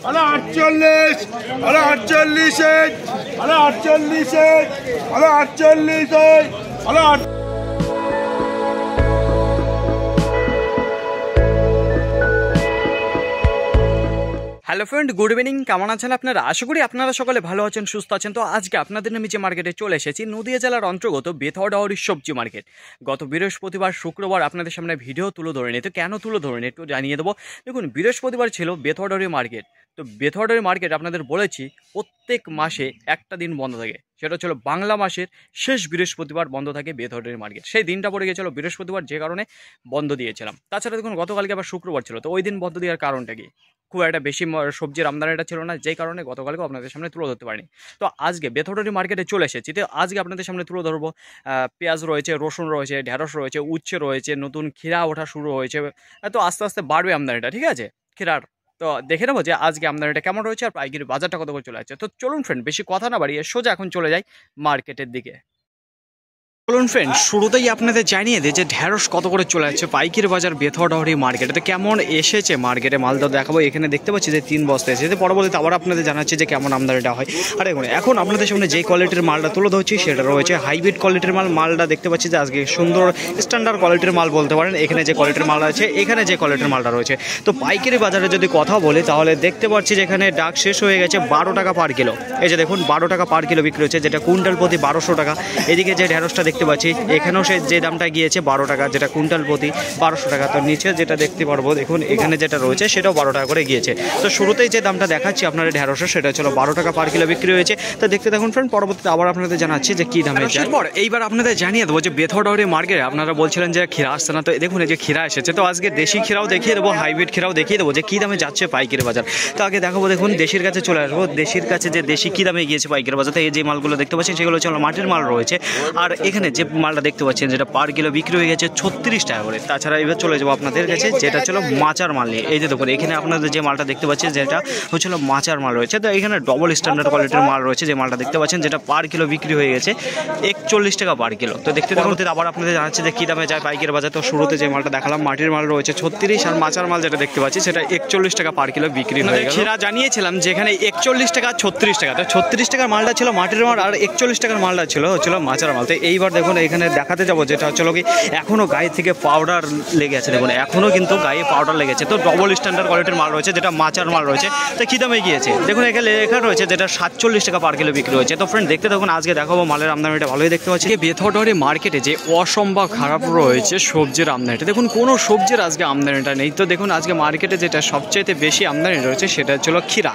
আরে 48, আরে 48, আরে 48, আরে 48, আরে হ্যালো ফ্রেন্ড, গুড ইভিনিং। কেমন আছেন আপনারা? আশা করি আপনারা সকলে ভালো আছেন, সুস্থ আছেন। তো আজকে আপনাদের নামে যে মার্কেটে চলে এসেছি, নদিয়া জেলার অন্তর্গত বেথরডাহরি সবজি মার্কেট। গত বৃহস্পতিবার শুক্রবার আপনাদের সামনে ভিডিও তুলে ধরে নিই। তো কেন তুলে ধরে নিই একটু জানিয়ে দেবো। দেখুন, বৃহস্পতিবার ছিল বেথরডাহরি মার্কেট। তো বেথরডাহরি মার্কেট আপনাদের বলেছি প্রত্যেক মাসে একটা দিন বন্ধ থাকে, সেটা ছিল বাংলা মাসের শেষ বৃহস্পতিবার বন্ধ থাকে বেথরডাহরি মার্কেট। সেই দিনটা পড়ে গিয়েছিল বৃহস্পতিবার, যে কারণে বন্ধ দিয়েছিলাম। তাছাড়া দেখুন, গতকালকে আবার শুক্রবার ছিল, তো ওই দিন বন্ধ দেওয়ার কারণটা কি, খুব একটা বেশি সবজির আমদানিটা ছিল না, যেই কারণে গতকালকে আপনাদের সামনে তুলে ধরতে পারিনি। তো আজকে বেথরডাহরি মার্কেটে চলে এসেছি। তো আজকে আপনাদের সামনে তুলে ধরবো পেঁয়াজ রয়েছে, রসুন রয়েছে, ঢেঁড়স রয়েছে, উচ্ছে রয়েছে, নতুন ক্ষীরা ওঠা শুরু হয়েছে। তো আস্তে আস্তে বাড়বে আমদানিটা, ঠিক আছে, ক্ষীরার। তো দেখে নেবো যে আজকে আমদানিটা কেমন রয়েছে আর পাইকারি বাজারটা কত করে চলে যাচ্ছে। তো চলুন ফ্রেন্ড, বেশি কথা না বাড়িয়ে সোজা এখন চলে যাই মার্কেটের দিকে। চলুন ফ্রেন্ড, শুরুতেই আপনাদের জানিয়ে দিই যে ঢেঁড়স কত করে চলে যাচ্ছে পাইকারি বাজার বেথরডাহরি মার্কেটে। তো কেমন এসেছে মার্কেটে মালটা দেখাবো। এখানে দেখতে পাচ্ছি যে 3 বস্তা এসেছে। পরবর্তীতে আবার আপনাদের জানাচ্ছি যে কেমন আমদানিটা হয়। আর এখন আপনাদের সামনে যেই কোয়ালিটির মালটা তুলে ধরছি সেটা রয়েছে হাইব্রিড কোয়ালিটির মালটা দেখতে পাচ্ছি যে আজকে সুন্দর স্ট্যান্ডার্ড কোয়ালিটির মাল বলতে পারেন। এখানে যে কোয়ালিটির মাল আছে, এখানে যে কোয়ালিটির মালটা রয়েছে। তো পাইকারি বাজারে যদি কথা বলি তাহলে দেখতে পাচ্ছি যে এখানে ডাক শেষ হয়ে গেছে 12 টাকা পার কিলো। এই যে দেখুন, 12 টাকা পার কিলো বিক্রি হচ্ছে, যেটা কুইন্টাল প্রতি 1200 টাকা। এদিকে যে ঢেঁড়সটা দেখতে পাচ্ছি এখানেও সে যে দামটা গিয়েছে 12 টাকা, যেটা কুইন্টাল প্রতি 1200 টাকা। তো নিচে যেটা দেখতে পারবো দেখুন, এখানে যেটা রয়েছে সেটাও 12 টাকা করে গিয়েছে। তো শুরুতেই যে দামটা দেখাচ্ছি আপনারা ঢেঁড়সের, সেটা ছিল 12 টাকা পার কিলো বিক্রি হয়েছে। তো দেখতে দেখুন ফ্রেন্ড, পরবর্তীতে আবার আপনাদের জানাচ্ছি যে কী দামে যায়। এইবার আপনাদের জানিয়ে দেবো যে বেথরডাহরি মার্কেটে আপনারা বলছিলেন যে ক্ষীরা আসছে না। তো দেখুন, এই যে ক্ষীরা এসেছে। তো আজকে দেশি ক্ষীরাও দেখিয়ে দেবো, হাইব্রিড ক্ষীরাও দেখিয়ে দেবো যে কী দামে যাচ্ছে পাইকারি বাজার। তো আগে দেখাবো, দেখুন দেশির কাছে চলে আসবো। দেশির কাছে যে দেশি কী দামে গিয়েছে পাইকারি বাজার। এই যে মালগুলো দেখতে পাচ্ছেন সেগুলো হচ্ছে মাটির মাল রয়েছে। আর এখানে যে মালটা দেখতে পাচ্ছেন যেটা পার কিলো বিক্রি হয়ে গেছে 36 টাকা করে। তাছাড়া এবার চলে যাবো আপনাদের কাছে যেটা ছিল মাচার মাল নিয়ে। এই যে দেখুন, এখানে আপনাদের যে মালটা দেখতে পাচ্ছেন যেটা হচ্ছিল মাচার মাল রয়েছে। তো এখানে ডবল স্ট্যান্ডার্ড কোয়ালিটির মাল রয়েছে, যে মালটা দেখতে পাচ্ছেন যেটা পার কিলো বিক্রি হয়ে গেছে 41 টাকা পার কিলো। তো দেখতে দেখুন, আবার আপনাদের জানাচ্ছি যে কী দামে যায় পাইকারি বাজার। তো শুরুতে যে মালটা দেখালাম মাটির মাল রয়েছে 36, আর মাচার মাল যেটা দেখতে পাচ্ছি সেটা 41 টাকা পার কিলো বিক্রি হয়ে গেছে। সেটা জানিয়েছিলাম যেখানে 41 টাকা 36 টাকা। তো 36 টাকার মালটা ছিল মাটির মাল, আর 41 টাকার মালটা হচ্ছিল মাচার মাল। তো এইবার দেখুন, এখানে দেখাতে যাবো যেটা হচ্ছিল কি এখনও গায়ে থেকে পাউডার লেগে আছে। দেখুন, এখনও কিন্তু গায়ে পাউডার লেগেছে। তো ডবল স্ট্যান্ডার্ড কোয়ালিটির মাল রয়েছে, যেটা মাচার মাল রয়েছে। তো কী দামে গিয়েছে দেখুন, এখানে লেখা রয়েছে যেটা 47 টাকা পার কিলো বিক্রি হয়েছে। তো ফ্রেন্ড দেখতে দেখুন, আজকে দেখাবো মালের আমদানিটা ভালোই দেখতে পাচ্ছি। বেথরডাহরি মার্কেটে যে অসম্ভব খারাপ রয়েছে সবজির আমদানিটা, দেখুন কোনো সবজির আজকে আমদানিটা নেই। তো দেখুন, আজকে মার্কেটে যেটা সবচাইতে বেশি আমদানি রয়েছে সেটা হচ্ছিল ক্ষীরা।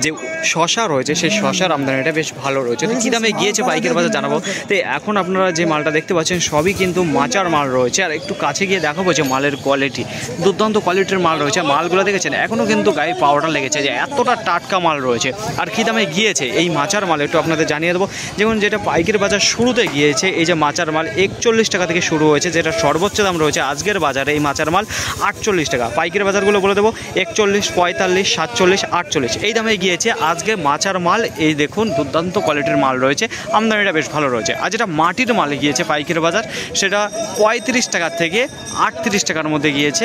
যে শশা রয়েছে সেই শশার আমদানিটা বেশ ভালো রয়েছে। তো কী দামে গিয়েছে পাইকারি বাজার জানাবো। তো এখন আপনারা যে মালটা দেখতে পাচ্ছেন সবই কিন্তু মাচার মাল রয়েছে। আর একটু কাছে গিয়ে দেখাবো যে মালের কোয়ালিটি, দুর্দান্ত কোয়ালিটির মাল রয়েছে। মালগুলো দেখেছেন এখনও কিন্তু গায়ে পাউডার লেগেছে, যে এতটা টাটকা মাল রয়েছে। আর কী দামে গিয়েছে এই মাচার মাল একটু আপনাদের জানিয়ে দেবো। যেমন যেটা পাইকারি বাজার শুরুতে গিয়েছে, এই যে মাচার মাল 41 টাকা থেকে শুরু হয়েছে, যেটা সর্বোচ্চ দাম রয়েছে আজকের বাজারে এই মাচার মাল 48 টাকা। পাইকারি বাজারগুলো বলে দেবো 41, 45, 47, 48 এই দামে গিয়েছে আজকে মাচার মাল। এই দেখুন, দুর্দান্ত কোয়ালিটির মাল রয়েছে, আমদানিটা বেশ ভালো রয়েছে। আর যেটা মাটির মালে গিয়েছে পাইকারি বাজার, সেটা 35 টাকা থেকে 38 টাকার মধ্যে গিয়েছে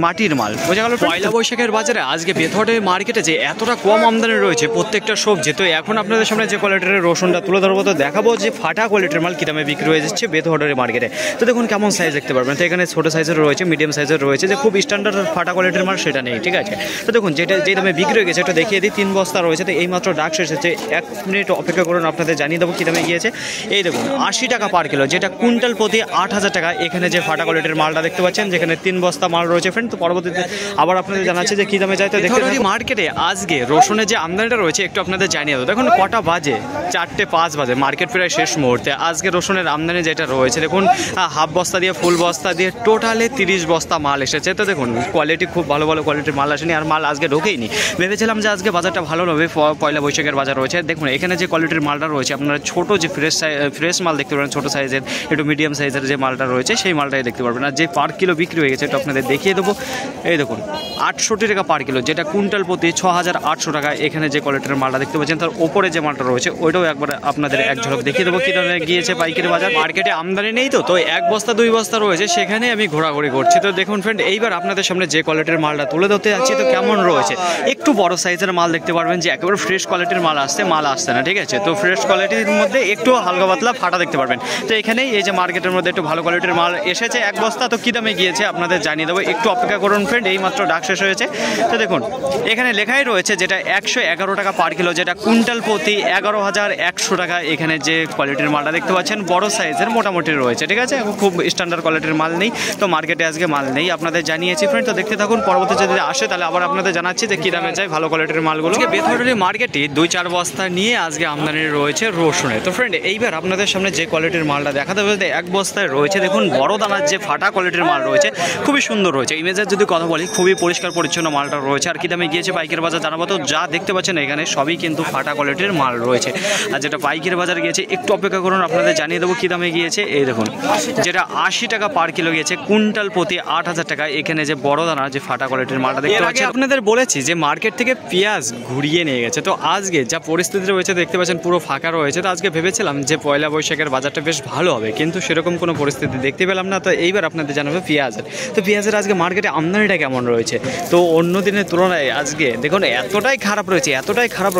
মাটির মাল। বোঝা গেল। পয়লা বৈশাখের বাজারে আজকে বেথরডাহরি মার্কেটে যে এতটা কম আমদানি রয়েছে প্রত্যেকটা সবজি। তো এখন আপনাদের সামনে যে কোয়ালিটির রসুনটা তুলে ধরবো, তো দেখাবো যে ফাটা কোয়ালিটির মাল কী দামে বিক্রি হয়ে যাচ্ছে বেথরডাহরি মার্কেটে। তো দেখুন কেমন সাইজ দেখতে পারবেন। তো এখানে ছোটো সাইজের রয়েছে, মিডিয়াম সাইজের রয়েছে, যে খুব স্ট্যান্ডার্ড ফাটা কোয়ালিটির মাল সেটা নেই, ঠিক আছে। তো দেখুন যে দামে বিক্রি হয়ে গেছে এটা দেখিয়ে দিই। 3 বস্তা রয়েছে। তো এইমাত্র ডাক শেষ হচ্ছে, 1 মিনিট অপেক্ষা করুন, আপনাদের জানিয়ে দেবো কী দামে গিয়েছে। এই দেখুন 80 টাকা পার কিলো, যেটা কুইন্টাল প্রতি 8000 টাকা। এখানে যে ফাটা কোয়ালিটির মালটা দেখতে পাচ্ছেন, যেখানে 3 বস্তা মাল রয়েছে ফ্রেন্ড। তো পরবর্তীতে আবার আপনাদের জানাচ্ছি যে কী দামে যায়। তো দেখুন মার্কেটে আজকে রসুনের যে আমদানিটা রয়েছে একটু আপনাদের জানিয়ে দেবো। দেখুন কটা বাজে, 4:05 বাজে, মার্কেট প্রায় শেষ মুহূর্তে। আজকে রসুনের আমদানি যেটা রয়েছে দেখুন, হাফ বস্তা দিয়ে ফুল বস্তা দিয়ে টোটালে 30 বস্তা মাল এসেছে। তো দেখুন কোয়ালিটি খুব ভালো ভালো কোয়ালিটির মাল আসেনি, আর মাল আজকে ঢোকেইনি। ভেবেছিলাম যে আজকে বাজারটা ভালো হবে, পয়লা বৈশাখের বাজার রয়েছে। দেখুন এখানে যে কোয়ালিটির মালটা রয়েছে, আপনারা ছোটো যে ফ্রেশ মাল দেখতে পারবেন, ছোটো সাইজের একটু মিডিয়াম সাইজের যে মালটা রয়েছে সেই মালটাই দেখতে পারবেন। আর যে পার কিলো বিক্রি হয়ে গেছে এটা আপনাদের দেখিয়ে দেবো। এই দেখুন 68 টাকা পার কিলো, যেটা কুইন্টাল প্রতি 6800 টাকা। এখানে যে কোয়ালিটির মালটা দেখতে পাচ্ছেন তার ওপরে যে মালটা রয়েছে ওইটাও একবার আপনাদের এক ঝলক দেখিয়ে দেবো কী ধরনের গিয়েছে পাইকারি বাজার। মার্কেটে আমদানি নেই তো এক বস্তা 2 বস্তা রয়েছে, সেখানে আমি ঘোরাঘুরি করছি। তো দেখুন ফ্রেন্ড, এইবার আপনাদের সামনে যে কোয়ালিটির মালটা তুলে ধরতে যাচ্ছি তো কেমন রয়েছে। একটু বড় সাইজের মাল দেখতে পারবেন যে একেবারে ফ্রেশ কোয়ালিটির মাল আসছে না, ঠিক আছে। তো ফ্রেশ কোয়ালিটির মধ্যে একটু হালকা পাতলা ফাটা দেখতে পারবেন। তো এখানেই এই যে মার্কেটের মধ্যে একটু ভালো কোয়ালিটির মাল এসেছে এক বস্তা, তো কী দামে গিয়েছে আপনাদের জানিয়ে দেবো। একটু অপেক্ষা করুন ফ্রেন্ড, এই মাত্র ডাক শেষ হয়েছে। তো দেখুন এখানে লেখাই রয়েছে যেটা 111 টাকা পার কিলো, যেটা কুইন্টাল প্রতি 11,100 টাকা। এখানে যে কোয়ালিটির মালটা দেখতে পাচ্ছেন বড় সাইজের মোটামুটি রয়েছে, ঠিক আছে। খুব স্ট্যান্ডার্ড কোয়ালিটির মাল নেই, তো মার্কেটে আজকে মাল নেই আপনাদের জানিয়েছি ফ্রেন্ড। তো দেখতে থাকুন, পরবর্তী যদি আসে তাহলে আবার আপনাদের জানাচ্ছি যে কী দামে চাই ভালো কোয়ালিটির মালগুলো। বেথরডি মার্কেটে 2-4 বস্তা নিয়ে আজকে আমদানি রয়েছে রসুনে। তো ফ্রেন্ড এইবার আপনাদের সামনে যে কোয়ালিটির মালটা দেখাতে বলতে এক বস্তায় রয়েছে, দেখুন বড় দানার যে ফাটা কোয়ালিটির মাল রয়েছে খুবই সুন্দর রয়েছে। ইমেজের যদি কথা বলি খুবই পরিষ্কার পরিচ্ছন্ন মালটা রয়েছে। আর কী দামে গিয়েছে পাইকারি বাজার জানাবো। তো যা দেখতে পাচ্ছেন এখানে সবই কিন্তু ফাটা কোয়ালিটির মাল রয়েছে। আর যেটা পাইকারি বাজার গিয়েছে একটু অপেক্ষা করুন, আপনাদের জানিয়ে দেবো কী দামে গিয়েছে। এই দেখুন যেটা 80 টাকা পার কিলো গিয়েছে, কুইন্টাল প্রতি 8000 টাকা। এখানে যে বড় দানা যে ফাটা কোয়ালিটির মালটা দেখতে পাচ্ছি, আপনাদের বলেছি যে মার্কেট থেকে পেঁয়াজ ঘুরিয়ে নিয়ে গেছে। তো আজকে যা পরিস্থিতি রয়েছে দেখতে পাচ্ছেন পুরো ফাঁকা রয়েছে। তো আজকে ভেবেছিলাম যে পয়লা বৈশাখের বাজারটা বেশ ভালো হবে, কিন্তু সেরকম কোনো পরিস্থিতি দেখতে পেলাম না। তো এইবার আপনাদের জানাবো পেঁয়াজের। তো পেঁয়াজের আজকে মার্কেটে আমদানিটা কেমন রয়েছে। তো অন্য দিনের তুলনায় আজকে দেখুন এতটাই খারাপ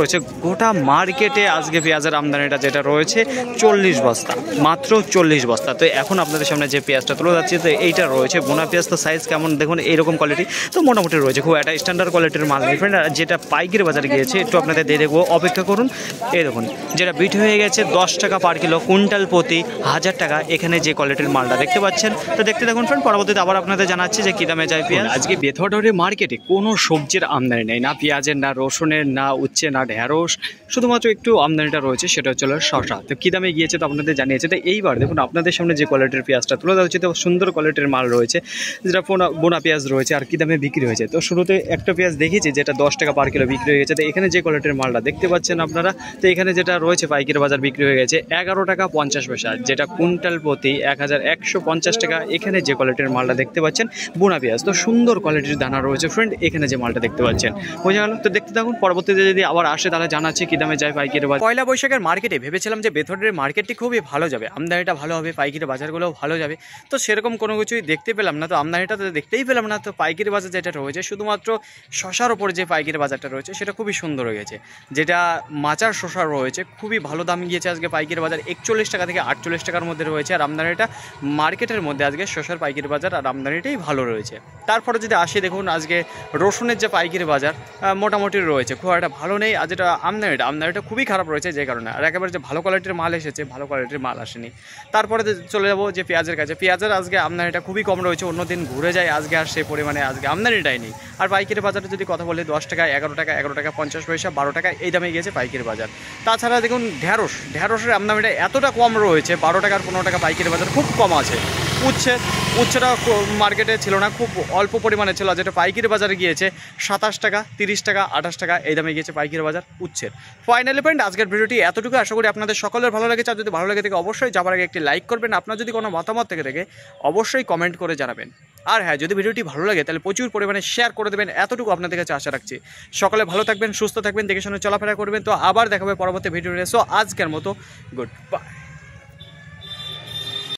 রয়েছে গোটা মার্কেটে। আজকে পেঁয়াজের আমদানিটা যেটা রয়েছে 40 বস্তা, মাত্র 40 বস্তা। তো এখন আপনাদের সামনে যে পেঁয়াজটা তুলে যাচ্ছে তো এইটা রয়েছে বোনা পেঁয়াজ। তো সাইজ কেমন দেখুন, এইরকম কোয়ালিটি তো মোটামুটি রয়েছে, খুব একটা স্ট্যান্ডার্ড কোয়ালিটির মাল নেই ফ্রেন্ড। যেটা পাইকারি বাজারে গিয়েছে একটু আপনাদের দিয়ে দেখবো, অপেক্ষা করুন। এই দেখুন যেটা বিট হয়ে গেছে 10 টাকা পার কিলো, কুইন্টাল প্রতি 1000 টাকা। এখানে যে কোয়ালিটির মালটা দেখতে পাচ্ছেন তো দেখতে দেখুন ফ্রেন্ড, পরবর্তীতে আবার আপনাদের জানাচ্ছি যে কী দামে যায় পেঁয়াজ। আজকে বেথরডি মার্কেটে কোনো সবজির আমদানি নেই, না পেঁয়াজের, না রসুনের, না উচ্ছে, না ঢেঁড়স। শুধুমাত্র একটু আমদানিটা রয়েছে, সেটা হচ্ছে শসা। তো কী দামে গিয়েছে তো আপনাদের জানিয়েছে। তো এইবার দেখুন আপনাদের সামনে যে কোয়ালিটির পেঁয়াজটা তুলে দেওয়া হচ্ছে তো সুন্দর কোয়ালিটির মাল রয়েছে, যেটা বোনা পেঁয়াজ রয়েছে। আর কী দামে বিক্রি হয়েছে তো শুরুতে একটা পেঁয়াজ দেখিয়েছি যেটা 10 টাকা পার কিলো বিক্রি হয়ে গেছে। তো এখানে যে কোয়ালিটির মালটা দেখতে পাচ্ছেন আপনারা, তো এখানে যেটা রয়েছে পাইকারি বাজার বিক্রি হয়ে গেছে 11 টাকা 50 পয়সা, যেটা কুইন্টাল প্রতি 1150 টাকা। এখানে যে কোয়ালিটির মালটা দেখতে পাচ্ছেন বোনা পেঁয়াজ, তো সুন্দর কোয়ালিটির দানা রয়েছে ফ্রেন্ড। এখানে যে মালটা দেখতে পাচ্ছেন বোঝা গেল। তো দেখতে থাকুন, পরবর্তীতে যদি আবার আসে তাহলে জানাচ্ছি কী দামে যায় পাইকারি বাজার। পয়লা বৈশাখের মার্কেটে ভেবেছিলাম যে বেথরডির মার্কেটটি খুবই ভালো যাবে, আমদানিটা ভালো হবে, পাইকারি বাজারগুলোও ভালো যাবে। তো সেরকম কোনো কিছুই দেখতে পেলাম না, তো আমদানিটা তো দেখতেই পেলাম না। তো পাইকারি বাজার যেটা রয়েছে শুধুমাত্র শশার ওপর যে পাইকারি বাজারটা রয়েছে সেটা খুবই সুন্দর হয়ে গেছে। যেটা মাচার শশা রয়েছে খুবই ভালো দাম গিয়েছে আজকে পাইকারি বাজার 41 টাকা থেকে 48 টাকার মধ্যে রয়েছে। আর আমদানিটা মার্কেটের মধ্যে আজকে শশার পাইকারি বাজার আর আমদানিটাই ভালো রয়েছে। তারপরে যদি আসি দেখুন আজকে রসুনের যে পাইকারি বাজার মোটামুটি রয়েছে, খুব একটা ভালো নেই। আর যেটা আমদানিটা খুবই খারাপ রয়েছে যে কারণে। আর একেবারে যে ভালো কোয়ালিটির মাল এসেছে, ভালো কোয়ালিটির মাল আসেনি। তারপরে চলে যাবো যে পেঁয়াজের কাছে। পেঁয়াজের আজকে আমদানিটা খুবই কম রয়েছে, অন্য দিন ঘুরে যায়, আজকে আর সেই পরিমাণে আজকে আমদানিটাই নেই। আর পাইকারি বাজারে যদি কথা বলি 10 টাকা, 11 টাকা, 11 টাকা 50 পয়সা, 12 টাকা এই দামে গিয়েছে পাইকারি বাজার। তাছাড়া দেখুন ঢেঁড়সের আমদানিটা এতটা কম রয়েছে, 12 টাকা আর 15 টাকা পাইকারি বাজার খুব কম আছে। উচ্ছেটা মার্কেটে ছিল না, খুব অল্প পরিমাণে ছিল, যেটা পাইকারি বাজারে গিয়েছে 27 টাকা, 30 টাকা, 28 টাকা এই দামে গিয়েছে পাইকারি বাজার উচ্ছের। ফাইনালি ফ্রেন্ড আজকের ভিডিওটি এতটুকু, আশা করি আপনাদের সকলের ভালো লেগেছে। আর যদি ভালো লেগে থাকে অবশ্যই যাবার আগে একটি লাইক করবেন। আপনার যদি কোনো মতামত থেকে থাকে অবশ্যই কমেন্ট করে জানাবেন। আর হ্যাঁ, যদি ভিডিওটি ভালো লাগে তাহলে প্রচুর পরিমাণে শেয়ার করে দেবেন, এতটুকু আপনাদের কাছে আশা রাখছি। সকলে ভালো থাকবেন, সুস্থ থাকবেন, দেখে শুনে চলাফেরা করবেন। তো আবার দেখা হবে পরবর্তী ভিডিওতে। সো আজকের মতো গুড বাই।